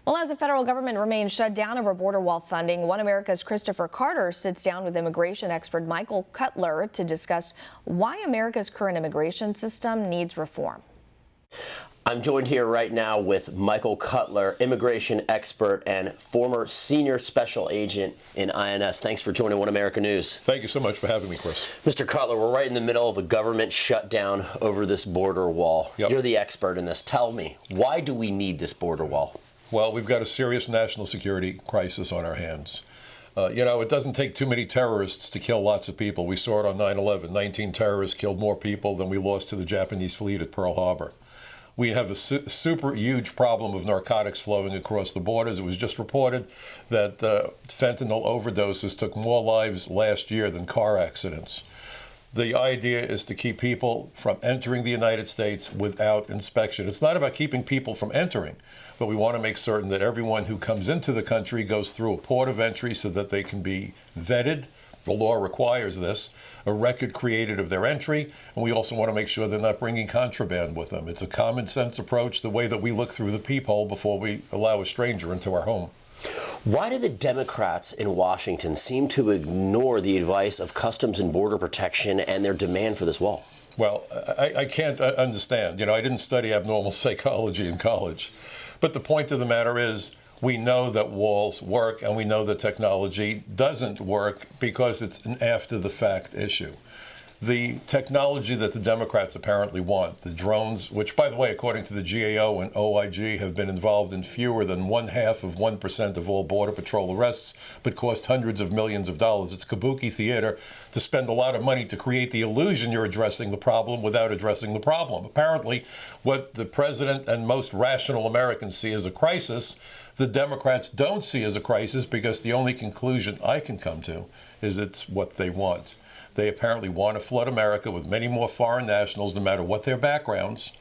Well, as the federal government remains shut down over border wall funding, One America's Christopher Carter sits down with immigration expert Michael Cutler to discuss why America's current immigration system needs reform. I'm joined here right now with Michael Cutler, immigration expert and former senior special agent in INS. Thanks for joining One America News. Thank you so much for having me, Chris. Mr. Cutler, we're right in the middle of a government shutdown over this border wall. Yep. You're the expert in this. Tell me, why do we need this border wall? Well, we've got a serious national security crisis on our hands. It doesn't take too many terrorists to kill lots of people. We saw it on 9/11. 19 terrorists killed more people than we lost to the Japanese fleet at Pearl Harbor. We have a super huge problem of narcotics flowing across the borders. It was just reported that fentanyl overdoses took more lives last year than car accidents. The idea is to keep people from entering the United States without inspection. It's not about keeping people from entering, but we want to make certain that everyone who comes into the country goes through a port of entry so that they can be vetted. The law requires this, a record created of their entry, and we also want to make sure they're not bringing contraband with them. It's a common sense approach, the way that we look through the peephole before we allow a stranger into our home. Why do the Democrats in Washington seem to ignore the advice of Customs and Border Protection and their demand for this wall? Well, I can't understand. I didn't study abnormal psychology in college. But the point of the matter is, we know that walls work, and we know that technology doesn't work because it's an after-the-fact issue. The technology that the Democrats apparently want, the drones, which, by the way, according to the GAO and OIG, have been involved in fewer than 0.5% of all Border Patrol arrests, but cost hundreds of millions of dollars. It's kabuki theater to spend a lot of money to create the illusion you're addressing the problem without addressing the problem. Apparently, what the president and most rational Americans see as a crisis, the Democrats don't see as a crisis, because the only conclusion I can come to is it's what they want. They apparently want to flood America with many more foreign nationals, no matter what their backgrounds.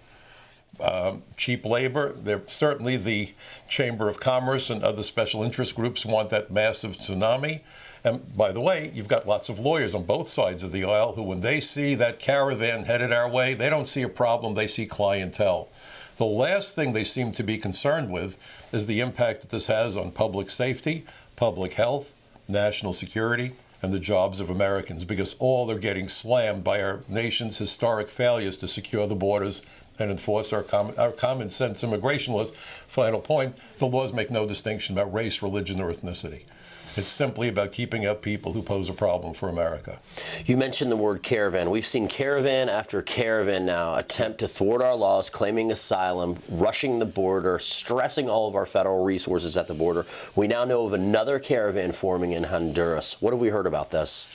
Cheap labor. Certainly the Chamber of Commerce and other special interest groups want that massive tsunami. And by the way, you've got lots of lawyers on both sides of the aisle who, when they see that caravan headed our way, they don't see a problem, they see clientele. The last thing they seem to be concerned with is the impact that this has on public safety, public health, national security, and the jobs of Americans, because all are getting slammed by our nation's historic failures to secure the borders and enforce our common sense immigration laws. Final point, the laws make no distinction about race, religion, or ethnicity. It's simply about keeping out people who pose a problem for America. You mentioned the word caravan. We've seen caravan after caravan now attempt to thwart our laws, claiming asylum, rushing the border, stressing all of our federal resources at the border. We now know of another caravan forming in Honduras. What have we heard about this?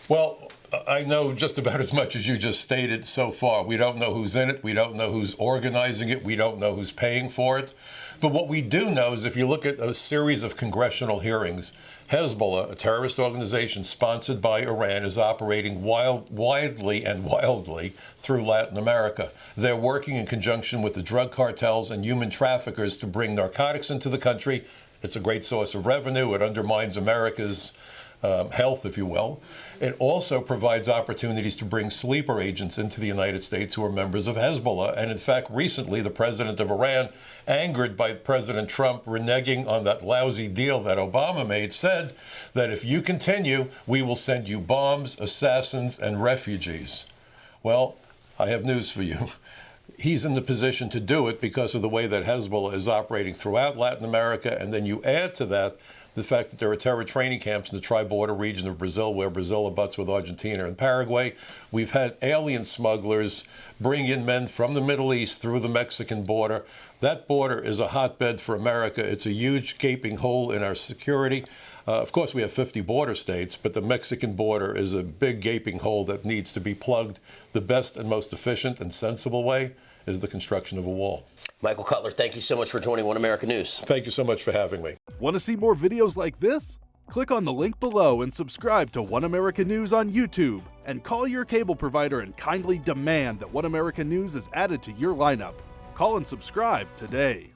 Well, I know just about as much as you just stated so far. We don't know who's in it. We don't know who's organizing it. We don't know who's paying for it. But what we do know is, if you look at a series of congressional hearings, Hezbollah, a terrorist organization sponsored by Iran, is operating widely and wildly through Latin America. They're working in conjunction with the drug cartels and human traffickers to bring narcotics into the country. It's a great source of revenue. It undermines America's health, if you will. It also provides opportunities to bring sleeper agents into the United States who are members of Hezbollah. And in fact, recently, the president of Iran, angered by President Trump reneging on that lousy deal that Obama made, said that if you continue, we will send you bombs, assassins, and refugees. Well, I have news for you. He's in the position to do it because of the way that Hezbollah is operating throughout Latin America. And then you add to that the fact that there are terror training camps in the tri-border region of Brazil, where Brazil abuts with Argentina and Paraguay. We've had alien smugglers bring in men from the Middle East through the Mexican border. That border is a hotbed for America. It's a huge gaping hole in our security. Of course, we have 50 border states, but the Mexican border is a big gaping hole that needs to be plugged. The best and most efficient and sensible way is the construction of a wall. Michael Cutler, thank you so much for joining One America News. Thank you so much for having me. Want to see more videos like this? Click on the link below and subscribe to One America News on YouTube. And call your cable provider and kindly demand that One America News is added to your lineup. Call and subscribe today.